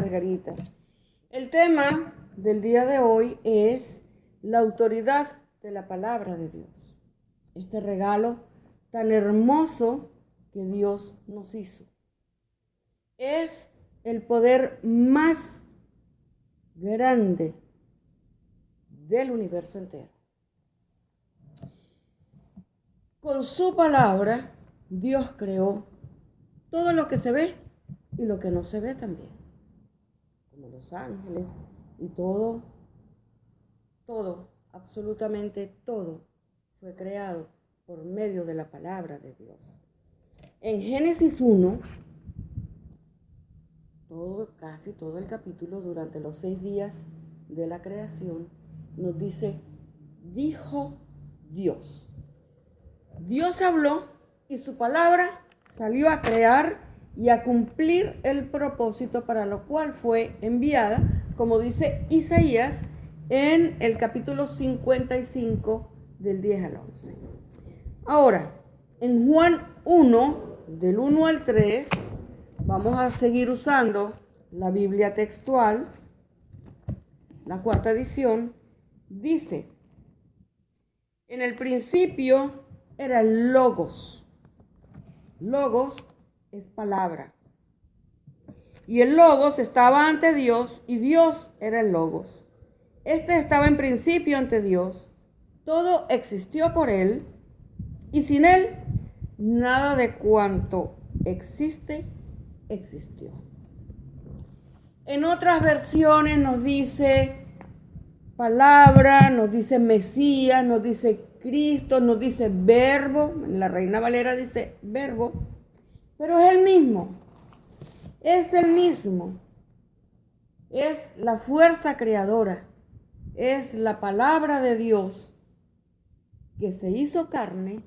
Margarita. El tema del día de hoy es la autoridad de la palabra de Dios. Este regalo tan hermoso que Dios nos hizo. Es el poder más grande del universo entero. Con su palabra, Dios creó todo lo que se ve y lo que no se ve también, como los ángeles y todo, absolutamente todo fue creado por medio de la palabra de Dios. En Génesis 1, casi todo el capítulo, durante los 6 días de la creación, nos dice, dijo Dios. Dios habló y su palabra salió a crear y a cumplir el propósito para lo cual fue enviada, como dice Isaías en el capítulo 55 del 10 al 11. Ahora, en Juan 1, del 1 al 3, vamos a seguir usando la Biblia textual, la cuarta edición, dice, en el principio era el Logos. Logos es palabra. Y el Logos estaba ante Dios y Dios era el Logos. Este estaba en principio ante Dios. Todo existió por él y sin él nada de cuanto existe existió. En otras versiones nos dice palabra, nos dice Mesías, nos dice Cristo, nos dice verbo, en la Reina Valera dice verbo, pero es el mismo, es la fuerza creadora, es la palabra de Dios que se hizo carne,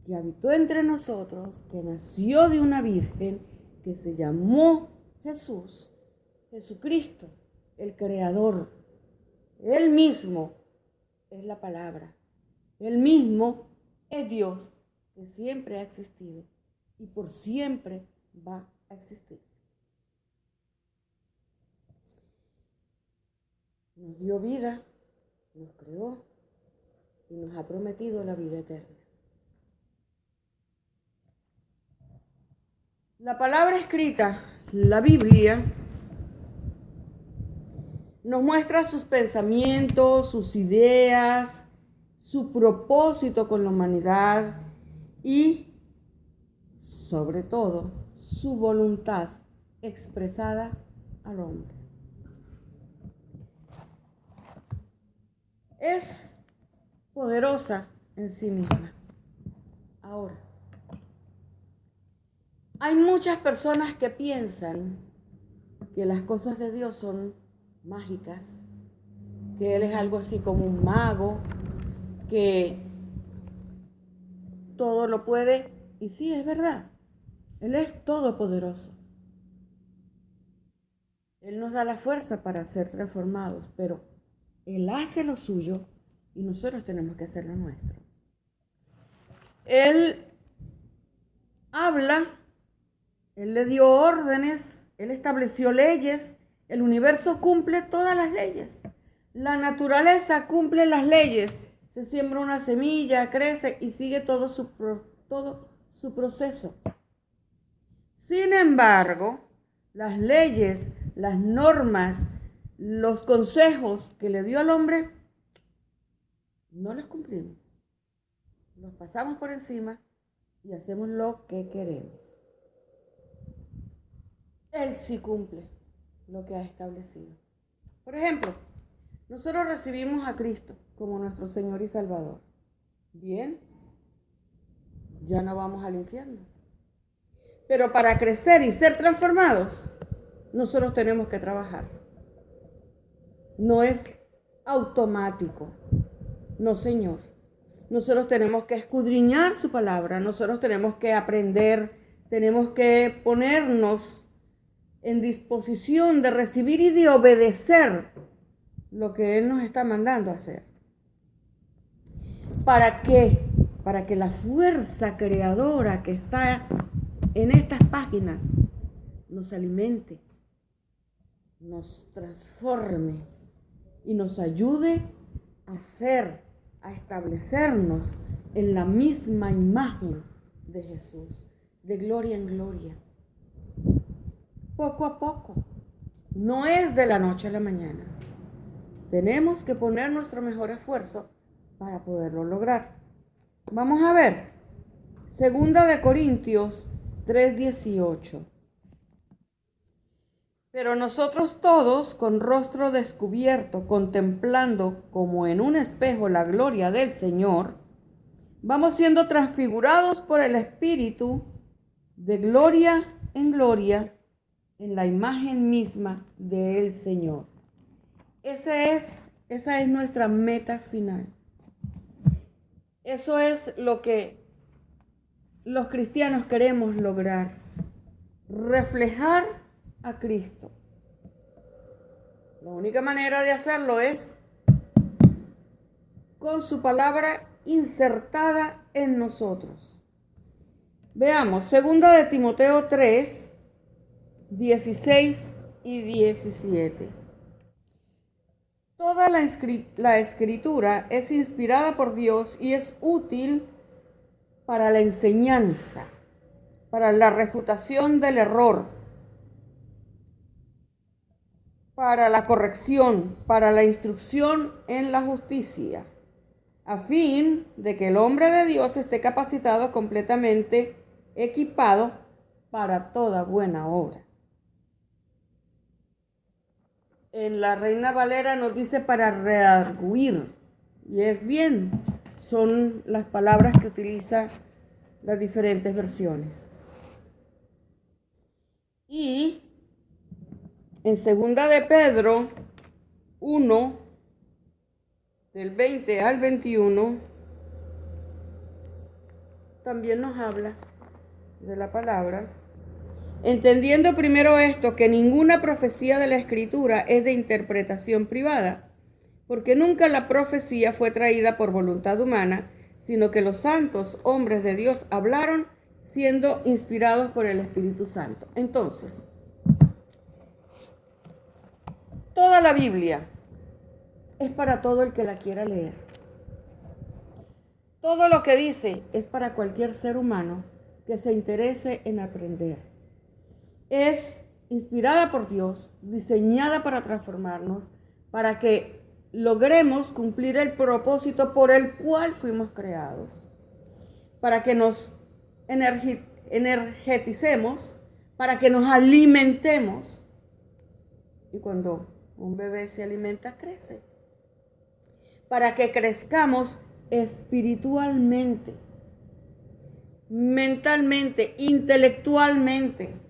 que habitó entre nosotros, que nació de una virgen, que se llamó Jesucristo, el creador. Él mismo es la palabra. Él mismo es Dios, que siempre ha existido y por siempre va a existir. Nos dio vida, nos creó y nos ha prometido la vida eterna. La palabra escrita, la Biblia, nos muestra sus pensamientos, sus ideas, su propósito con la humanidad y, sobre todo, su voluntad expresada al hombre. Es poderosa en sí misma. Ahora, hay muchas personas que piensan que las cosas de Dios son mágicas, que Él es algo así como un mago, que todo lo puede, y sí, es verdad, Él es todopoderoso. Él nos da la fuerza para ser transformados, pero Él hace lo suyo y nosotros tenemos que hacer lo nuestro. Él habla, Él le dio órdenes, Él estableció leyes, el universo cumple todas las leyes. La naturaleza cumple las leyes. Se siembra una semilla, crece y sigue todo su proceso. Sin embargo, las leyes, las normas, los consejos que le dio al hombre, no los cumplimos. Los pasamos por encima y hacemos lo que queremos. Él sí cumple lo que ha establecido. Por ejemplo, nosotros recibimos a Cristo como nuestro Señor y Salvador. Bien, ya no vamos al infierno. Pero para crecer y ser transformados, nosotros tenemos que trabajar. No es automático. No, Señor. Nosotros tenemos que escudriñar su palabra, nosotros tenemos que aprender, tenemos que ponernos en disposición de recibir y de obedecer lo que Él nos está mandando a hacer. ¿Para qué? Para que la fuerza creadora que está en estas páginas nos alimente, nos transforme y nos ayude a establecernos en la misma imagen de Jesús, de gloria en gloria. Poco a poco, no es de la noche a la mañana. Tenemos que poner nuestro mejor esfuerzo para poderlo lograr. Vamos a ver, 2 Corintios 3:18. Pero nosotros todos, con rostro descubierto, contemplando como en un espejo la gloria del Señor, vamos siendo transfigurados por el Espíritu de gloria en gloria en la imagen misma del Señor. Esa es nuestra meta final. Eso es lo que los cristianos queremos lograr. Reflejar a Cristo. La única manera de hacerlo es con su palabra insertada en nosotros. Veamos, 2 Timoteo 3, 16 y 17. Toda la escritura es inspirada por Dios y es útil para la enseñanza, para la refutación del error, para la corrección, para la instrucción en la justicia, a fin de que el hombre de Dios esté capacitado, completamente equipado para toda buena obra. En la Reina Valera nos dice para redarguir, y es bien, son las palabras que utiliza las diferentes versiones. Y en 2 de Pedro 1, del 20 al 21, también nos habla de la palabra. Entendiendo primero esto, que ninguna profecía de la Escritura es de interpretación privada, porque nunca la profecía fue traída por voluntad humana, sino que los santos hombres de Dios hablaron siendo inspirados por el Espíritu Santo. Entonces, toda la Biblia es para todo el que la quiera leer. Todo lo que dice es para cualquier ser humano que se interese en aprender. Es inspirada por Dios, diseñada para transformarnos, para que logremos cumplir el propósito por el cual fuimos creados, para que nos energeticemos, para que nos alimentemos. Y cuando un bebé se alimenta, crece. Para que crezcamos espiritualmente, mentalmente, intelectualmente,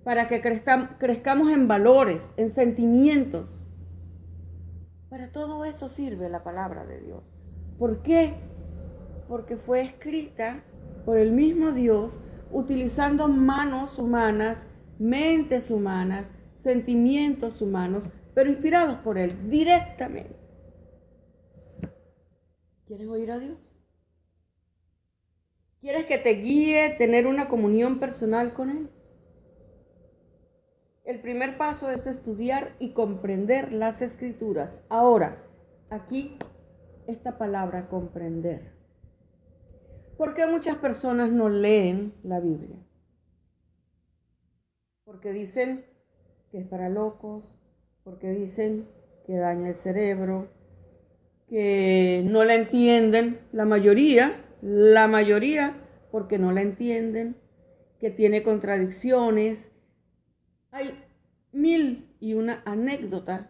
para que crezcamos en valores, en sentimientos. Para todo eso sirve la palabra de Dios. ¿Por qué? Porque fue escrita por el mismo Dios, utilizando manos humanas, mentes humanas, sentimientos humanos, pero inspirados por Él directamente. ¿Quieres oír a Dios? ¿Quieres que te guíe tener una comunión personal con Él? El primer paso es estudiar y comprender las Escrituras. Ahora, aquí esta palabra comprender. ¿Por qué muchas personas no leen la Biblia? Porque dicen que es para locos, porque dicen que daña el cerebro, que no la entienden, la mayoría, porque no la entienden, que tiene contradicciones. Hay 1001 anécdotas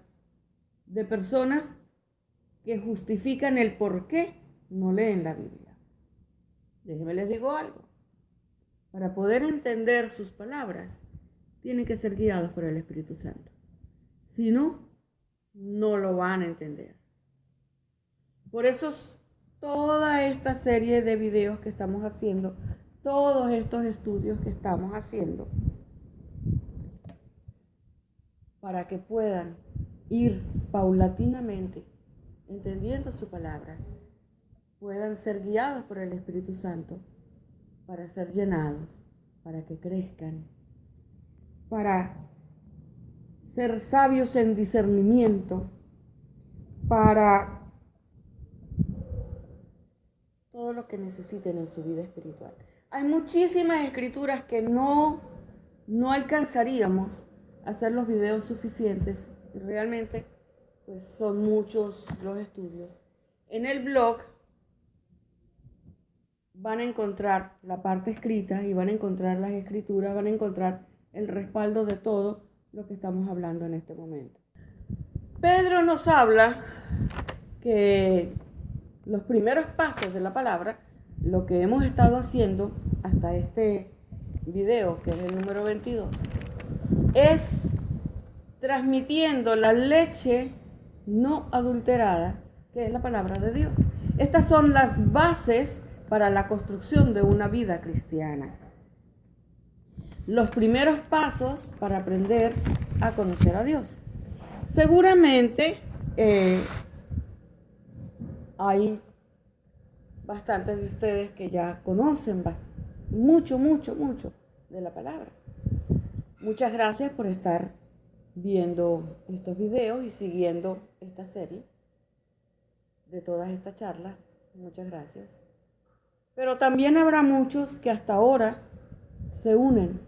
de personas que justifican el por qué no leen la Biblia. Déjenme les digo algo. Para poder entender sus palabras, tienen que ser guiados por el Espíritu Santo. Si no, no lo van a entender. Por eso toda esta serie de videos que estamos haciendo, todos estos estudios que estamos haciendo, para que puedan ir paulatinamente entendiendo su palabra, puedan ser guiados por el Espíritu Santo para ser llenados, para que crezcan, para ser sabios en discernimiento para todo lo que necesiten en su vida espiritual. Hay muchísimas escrituras que no alcanzaríamos a hacer los videos suficientes y realmente pues son muchos los estudios. En el blog van a encontrar la parte escrita y van a encontrar las escrituras, van a encontrar el respaldo de todo lo que estamos hablando en este momento. Pedro nos habla que los primeros pasos de la palabra, lo que hemos estado haciendo hasta este video, que es el número 22, es transmitiendo la leche no adulterada, que es la palabra de Dios. Estas son las bases para la construcción de una vida cristiana. Los primeros pasos para aprender a conocer a Dios. Seguramente hay bastantes de ustedes que ya conocen mucho de la palabra. Muchas gracias por estar viendo estos videos y siguiendo esta serie de todas estas charlas. Muchas gracias. Pero también habrá muchos que hasta ahora se unen.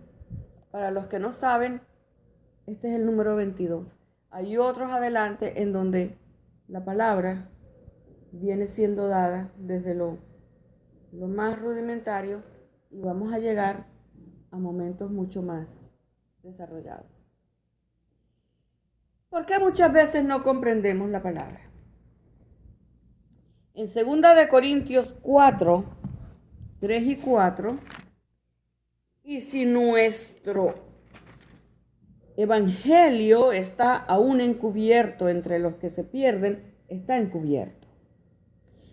Para los que no saben, este es el número 22. Hay otros adelante en donde la palabra viene siendo dada desde lo más rudimentario y vamos a llegar a momentos mucho más desarrollados. ¿Por qué muchas veces no comprendemos la palabra? En 2 Corintios 4, 3 y 4, y si nuestro evangelio está aún encubierto entre los que se pierden, está encubierto,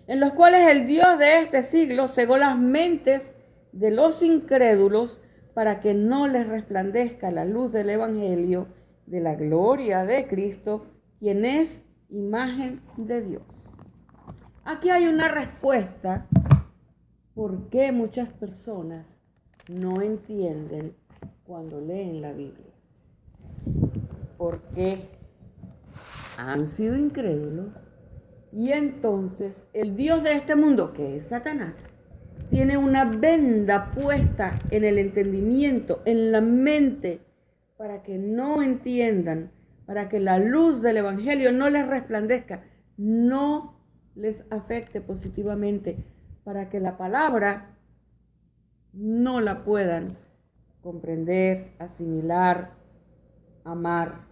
en los cuales el Dios de este siglo cegó las mentes de los incrédulos para que no les resplandezca la luz del evangelio de la gloria de Cristo, quien es imagen de Dios. Aquí hay una respuesta por qué muchas personas no entienden cuando leen la Biblia. Porque han sido incrédulos y entonces el Dios de este mundo, que es Satanás, tiene una venda puesta en el entendimiento, en la mente, para que no entiendan, para que la luz del evangelio no les resplandezca, no les afecte positivamente, para que la palabra no la puedan comprender, asimilar, amar.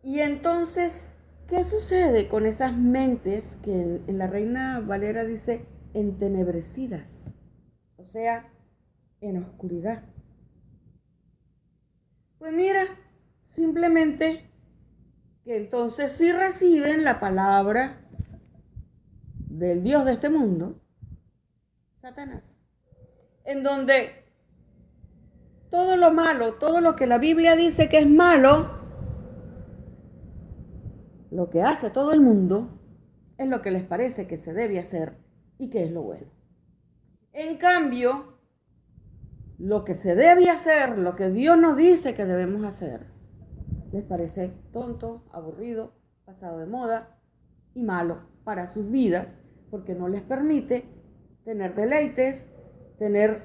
Y entonces, ¿qué sucede con esas mentes que en la Reina Valera dice entenebrecidas? O sea, en oscuridad. Pues mira, simplemente que entonces sí reciben la palabra del Dios de este mundo, Satanás, en donde todo lo malo, todo lo que la Biblia dice que es malo, lo que hace todo el mundo es lo que les parece que se debe hacer y que es lo bueno. En cambio, lo que se debe hacer, lo que Dios nos dice que debemos hacer, les parece tonto, aburrido, pasado de moda y malo para sus vidas, porque no les permite tener deleites, tener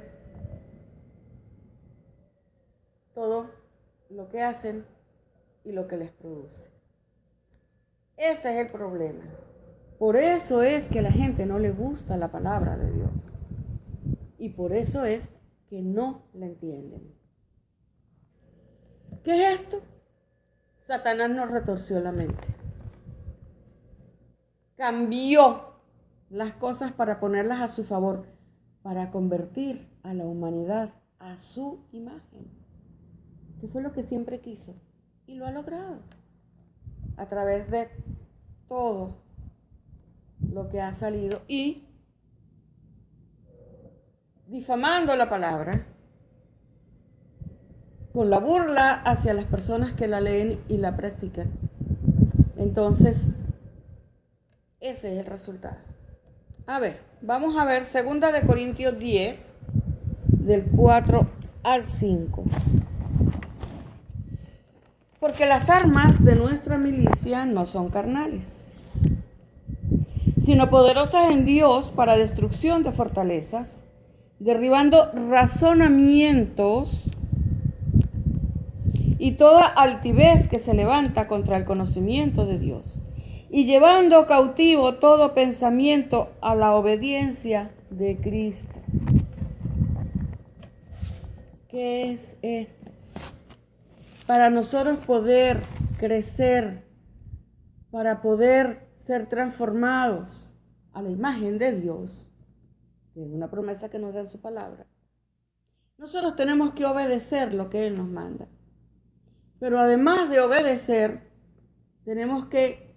todo lo que hacen y lo que les produce. Ese es el problema. Por eso es que a la gente no le gusta la palabra de Dios. Y por eso es que no la entienden. ¿Qué es esto? Satanás nos retorció la mente. Cambió las cosas para ponerlas a su favor, para convertir a la humanidad a su imagen, que fue lo que siempre quiso y lo ha logrado a través de todo lo que ha salido y difamando la palabra con la burla hacia las personas que la leen y la practican. Entonces, ese es el resultado. A ver, vamos a ver 2 Corintios 10, del 4 al 5. Porque las armas de nuestra milicia no son carnales, sino poderosas en Dios para destrucción de fortalezas, derribando razonamientos y toda altivez que se levanta contra el conocimiento de Dios, y llevando cautivo todo pensamiento a la obediencia de Cristo. ¿Qué es esto? Para nosotros poder crecer, para poder ser transformados a la imagen de Dios, que es una promesa que nos da en su palabra, nosotros tenemos que obedecer lo que Él nos manda. Pero además de obedecer, tenemos que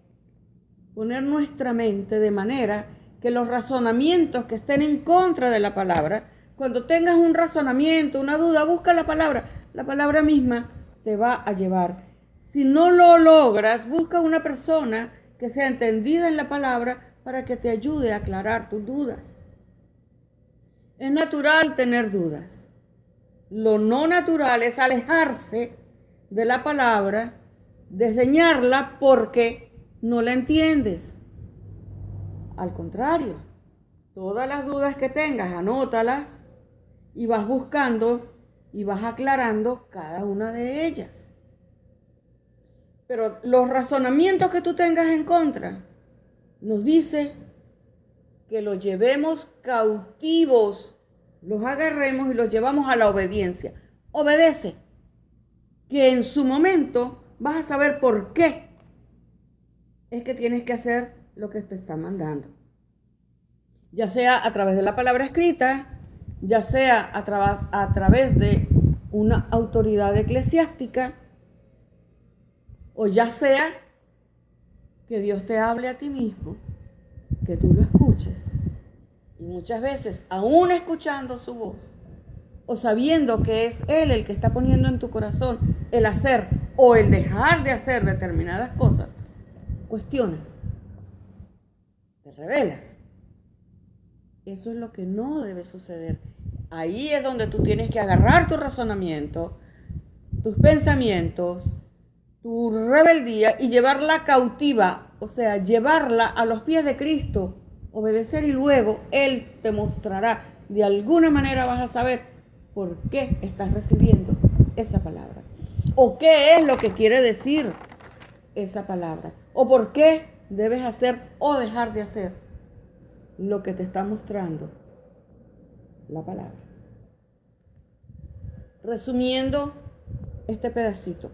poner nuestra mente de manera que los razonamientos que estén en contra de la palabra, cuando tengas un razonamiento, una duda, busca la palabra misma te va a llevar. Si no lo logras, busca una persona que sea entendida en la palabra para que te ayude a aclarar tus dudas. Es natural tener dudas. Lo no natural es alejarse de la palabra, desdeñarla porque no la entiendes. Al contrario, todas las dudas que tengas, anótalas y vas buscando y vas aclarando cada una de ellas. Pero los razonamientos que tú tengas en contra, nos dice que los llevemos cautivos, los agarremos y los llevamos a la obediencia. Obedece, que en su momento vas a saber por qué es que tienes que hacer lo que te está mandando. Ya sea a través de la palabra escrita, ya sea a través de una autoridad eclesiástica, o ya sea que Dios te hable a ti mismo, que tú lo escuches. Y muchas veces, aún escuchando su voz, o sabiendo que es Él el que está poniendo en tu corazón el hacer o el dejar de hacer determinadas cosas, cuestionas, te rebelas. Eso es lo que no debe suceder. Ahí es donde tú tienes que agarrar tu razonamiento, tus pensamientos, tu rebeldía y llevarla cautiva, o sea, llevarla a los pies de Cristo, obedecer y luego Él te mostrará. De alguna manera vas a saber por qué estás recibiendo esa palabra, o qué es lo que quiere decir esa palabra, o por qué debes hacer o dejar de hacer lo que te está mostrando la palabra. Resumiendo este pedacito,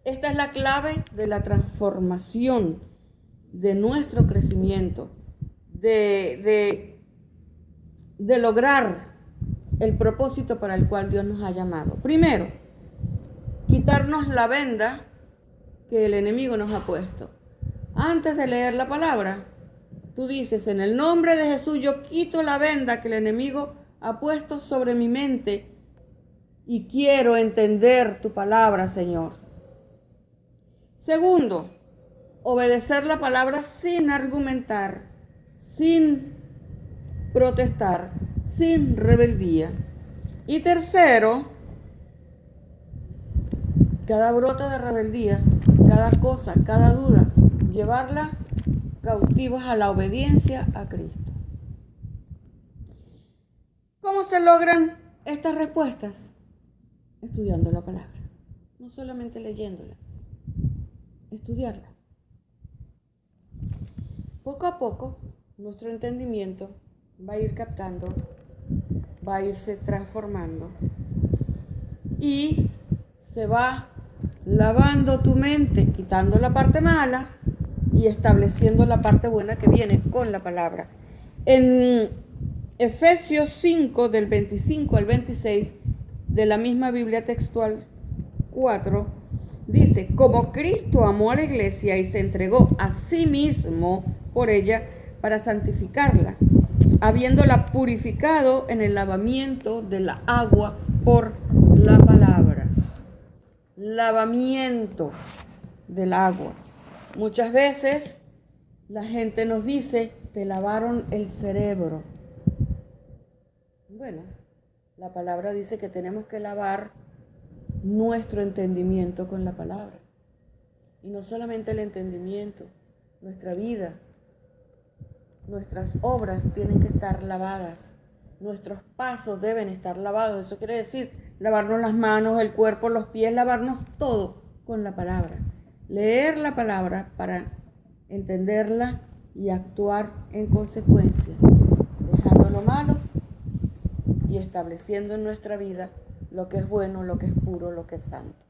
esta es la clave de la transformación, de nuestro crecimiento, de lograr el propósito para el cual Dios nos ha llamado. Primero, quitarnos la venda que el enemigo nos ha puesto. Antes de leer la palabra, tú dices: en el nombre de Jesús yo quito la venda que el enemigo ha puesto sobre mi mente y quiero entender tu palabra, Señor. Segundo, obedecer la palabra sin argumentar, sin protestar, sin rebeldía. Y tercero, cada brote de rebeldía, cada cosa, cada duda, llevarla cautivos a la obediencia a Cristo. ¿Cómo se logran estas respuestas? Estudiando la palabra, no solamente leyéndola, estudiarla. Poco a poco, nuestro entendimiento va a ir captando, va a irse transformando y se va lavando tu mente, quitando la parte mala y estableciendo la parte buena que viene con la palabra. En Efesios 5, del 25 al 26, de la misma Biblia textual 4, dice: como Cristo amó a la iglesia y se entregó a sí mismo por ella para santificarla, habiéndola purificado en el lavamiento de la agua por la palabra. Lavamiento del agua. Muchas veces la gente nos dice: te lavaron el cerebro. Bueno, La palabra dice que tenemos que lavar nuestro entendimiento con la palabra. Y no solamente el entendimiento, nuestra vida, nuestras obras tienen que estar lavadas. Nuestros pasos deben estar lavados. Eso quiere decir lavarnos las manos, el cuerpo, los pies, lavarnos todo con la palabra. Leer la palabra para entenderla y actuar en consecuencia, dejando lo malo y estableciendo en nuestra vida lo que es bueno, lo que es puro, lo que es santo.